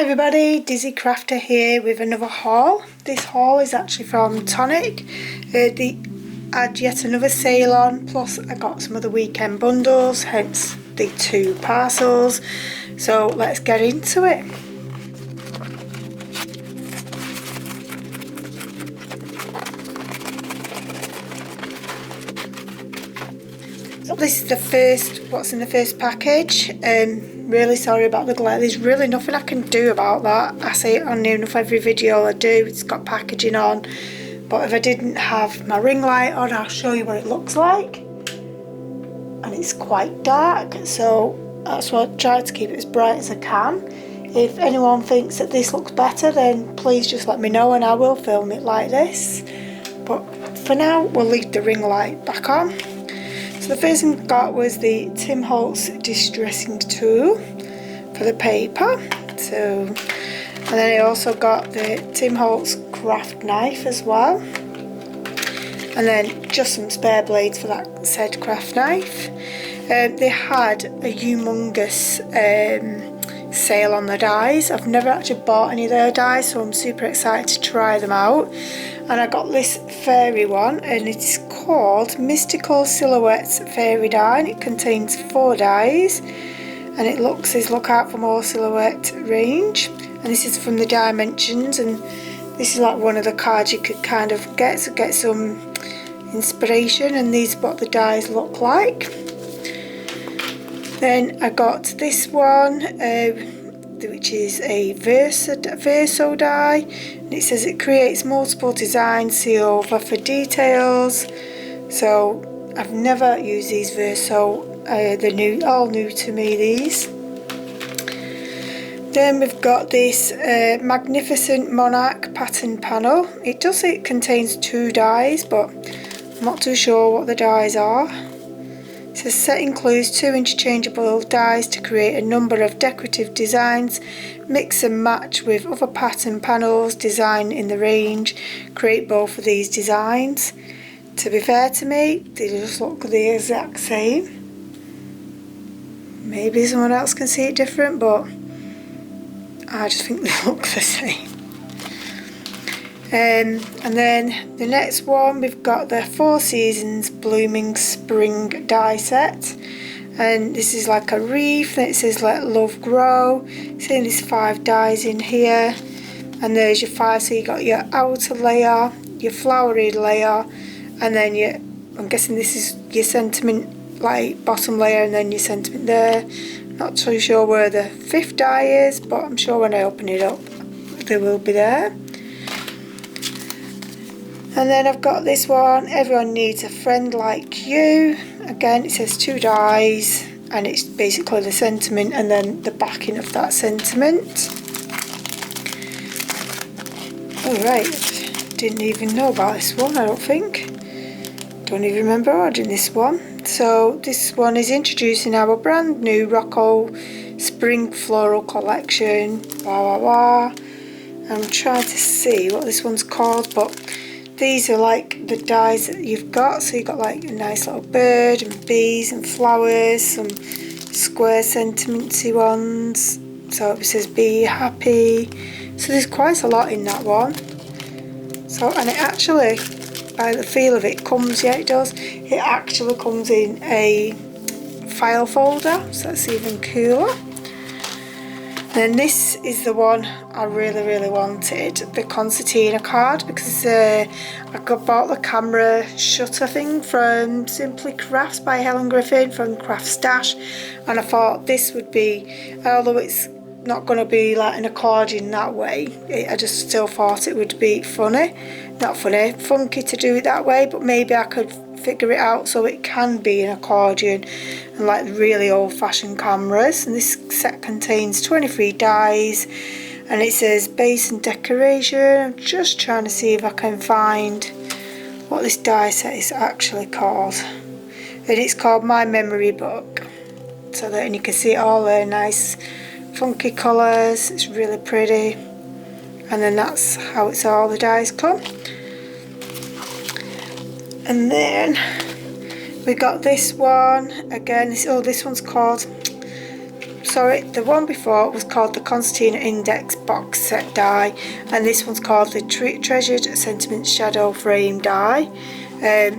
everybody, Dizzy Crafter here with another haul. This haul is actually from Tonic. They had yet another sale on, plus I got some other weekend bundles, hence the 2 parcels. So let's get into it. So this is what's in the first package. Really sorry about the glare. There's really nothing I can do about that. I say it on near enough every video I do. It's got packaging on. But if I didn't have my ring light on, I'll show you what it looks like. And it's quite dark, so that's why I try to keep it as bright as I can. If anyone thinks that this looks better, then please just let me know and I will film it like this. But for now, we'll leave the ring light back on. So the first thing I got was the Tim Holtz distressing tool for the paper. And then I also got the Tim Holtz craft knife as well. And then just some spare blades for that said craft knife. They had a humongous sale on the dies. I've never actually bought any of their dies, so I'm super excited to try them out. And I got this fairy one, and it's called Mystical Silhouettes Fairy Die, and it contains 4 dies, and it says look out for more silhouette range. And this is from the Dimensions, and this is like one of the cards you could kind of get some inspiration, and these are what the dies look like. Then I got this one, which is a verso die, and it says it creates multiple designs, see over for details. So I've never used these verso, they're all new to me, these. Then we've got this Magnificent Monarch pattern panel. It does say it contains 2 dies, but I'm not too sure what the dies are. It says set includes 2 interchangeable dies to create a number of decorative designs. Mix and match with other pattern panels, design in the range. Create both of these designs. To be fair to me, they just look the exact same. Maybe someone else can see it different, but I just think they look the same. And then the next one, we've got the 4 Seasons Blooming Spring die set, and this is like a wreath that it says let love grow. Saying there's 5 dies in here, and there's your 5. So you got your outer layer, your flowery layer, and then I'm guessing this is your sentiment, like bottom layer, and then your sentiment there. Not too sure where the 5th die is, but I'm sure when I open it up they will be there. And then I've got this one, Everyone Needs a Friend Like You. Again, it says 2 dies, and it's basically the sentiment and then the backing of that sentiment. Alright, didn't even know about this one, I don't think. Don't even remember ordering this one. So this one is introducing our brand new Rocco Spring Floral Collection. Blah blah blah. I'm trying to see what this one's called, but these are like the dies that you've got. So you've got like a nice little bird and bees and flowers, some square sentimenty ones. So it says be happy. So there's quite a lot in that one. So, and it actually, by the feel of it, comes, yeah it does, it actually comes in a file folder, so that's even cooler. Then this is the one I really wanted, the concertina card, because I bought the camera shutter thing from Simply Crafts by Helen Griffin from Craft Stash, and I thought this would be, although it's not going to be like an accordion that way, I just still thought it would be funky to do it that way, but maybe I could figure it out so it can be an accordion and like really old-fashioned cameras. And this set contains 23 dies, and it says base and decoration. I'm just trying to see if I can find what this die set is actually called, and it's called My Memory Book, so that you can see all the nice funky colours. It's really pretty, and then that's how it's all the dies come. And then we got this one again. This one's called sorry, the one before was called the Concertina Index Box Set Die, and this one's called the Treasured Sentiments Shadow Frame Die.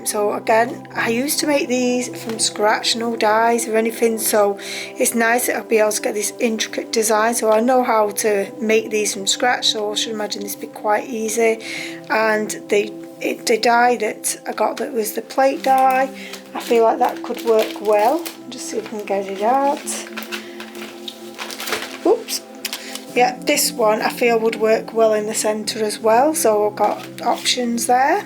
So again, I used to make these from scratch, no dies or anything, so it's nice that I'll be able to get this intricate design. So I know how to make these from scratch, so I should imagine this would be quite easy. And the die that I got that was the plate die, I feel like that could work well. Just see if we can get it out. Oops. Yeah, this one I feel would work well in the centre as well, so I've got options there.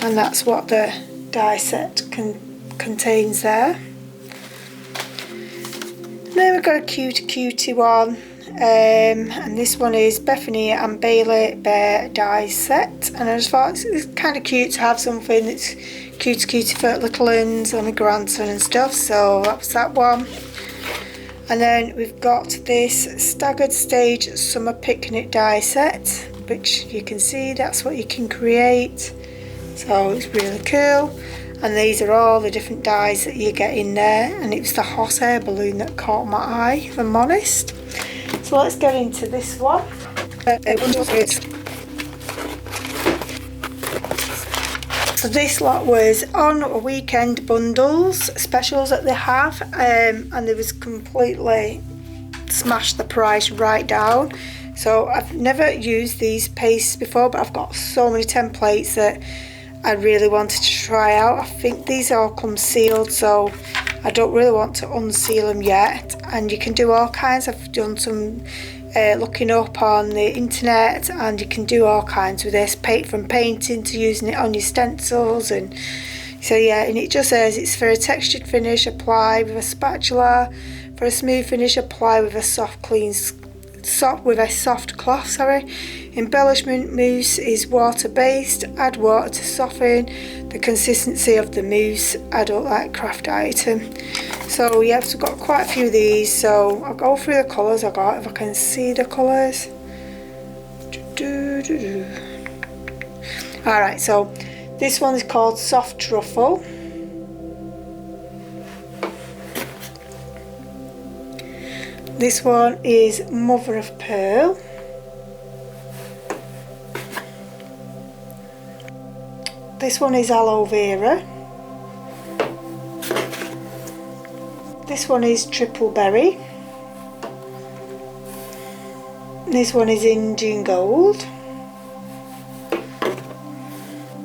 And that's what the die set contains there. And then we've got a cutie one, and this one is Bethany and Bailey Bear die set, and I just thought it's kind of cute to have something that's cutie for little ones and a grandson and stuff, so that was that one. And then we've got this Staggered Stage Summer Picnic die set, which you can see that's what you can create. So it's really cool, and these are all the different dies that you get in there, and it was the hot air balloon that caught my eye, if I'm honest. So let's get into this one. So this lot was on weekend bundles specials that they have, and they was completely smashed the price right down. So I've never used these pastes before, but I've got so many templates that I really wanted to try out. I think these all come sealed, so I don't really want to unseal them yet. And you can do all kinds. I've done some looking up on the internet, and you can do all kinds with this, from painting to using it on your stencils. And so yeah, and it just says it's for a textured finish, apply with a spatula. For a smooth finish, apply with a soft cloth. Embellishment mousse is water based. Add water to soften the consistency of the mousse. Adult like craft item. So yeah, so I've got quite a few of these. So I'll go through the colours I got if I can see the colours. Alright, so this one is called Soft Truffle. This one is Mother of Pearl. This one is Aloe Vera. This one is Triple Berry. This one is Indian Gold.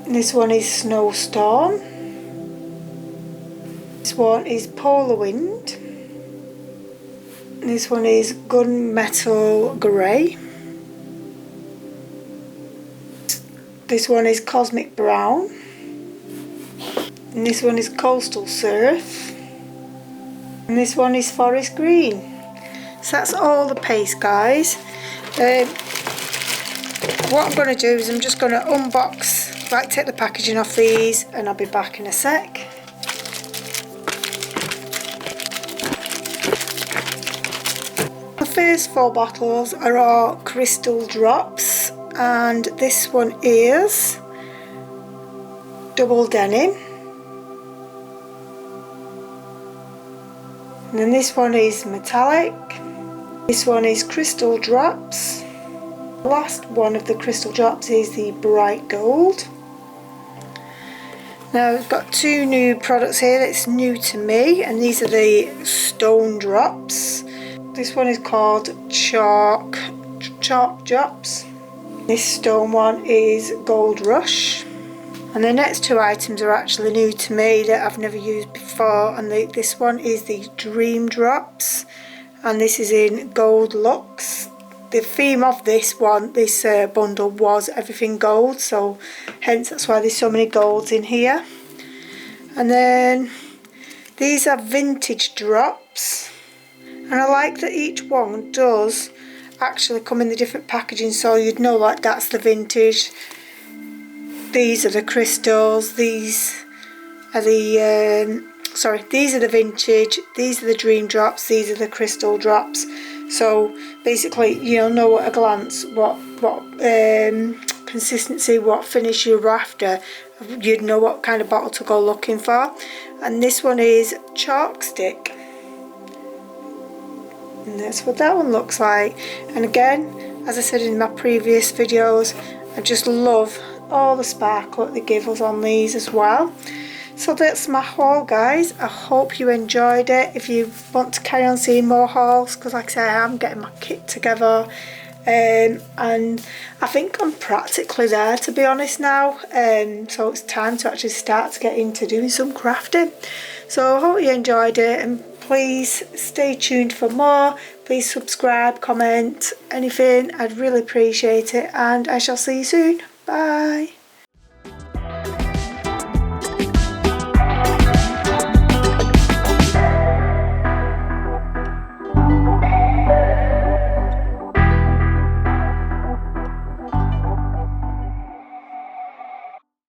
This one is Snowstorm. This one is Polar Wind. This one is Gunmetal Grey. This one is Cosmic Brown. And this one is Coastal Surf. And this one is Forest Green. So that's all the paste, guys. What I'm going to do is I'm just going to unbox, like take the packaging off these, and I'll be back in a sec. The first 4 bottles are all crystal drops, and this one is double denim, and then this one is metallic, this one is crystal drops, the last one of the crystal drops is the bright gold. Now we've got 2 new products here that's new to me, and these are the stone drops. This one is called chalk drops. This stone one is Gold Rush. And the next 2 items are actually new to me that I've never used before, and this one is the Dream Drops, and this is in Gold Lux. The theme of this one, this bundle, was everything gold, so hence that's why there's so many golds in here. And then these are vintage drops, and I like that each one does actually come in the different packaging, so you'd know like that's the vintage, these are the crystals, these are the these are the vintage, these are the dream drops, these are the crystal drops. So basically you'll know at a glance what consistency, what finish you're after. You'd know what kind of bottle to go looking for. And this one is Chalk Stick. And that's what that one looks like. And again, as I said in my previous videos, I just love all the sparkle that they give us on these as well. So that's my haul, guys. I hope you enjoyed it. If you want to carry on seeing more hauls, because like I say, I'm getting my kit together, and I think I'm practically there, to be honest, now. So it's time to actually start to get into doing some crafting. So I hope you enjoyed it, and please stay tuned for more. Please subscribe, comment, anything. I'd really appreciate it, and I shall see you soon. Bye.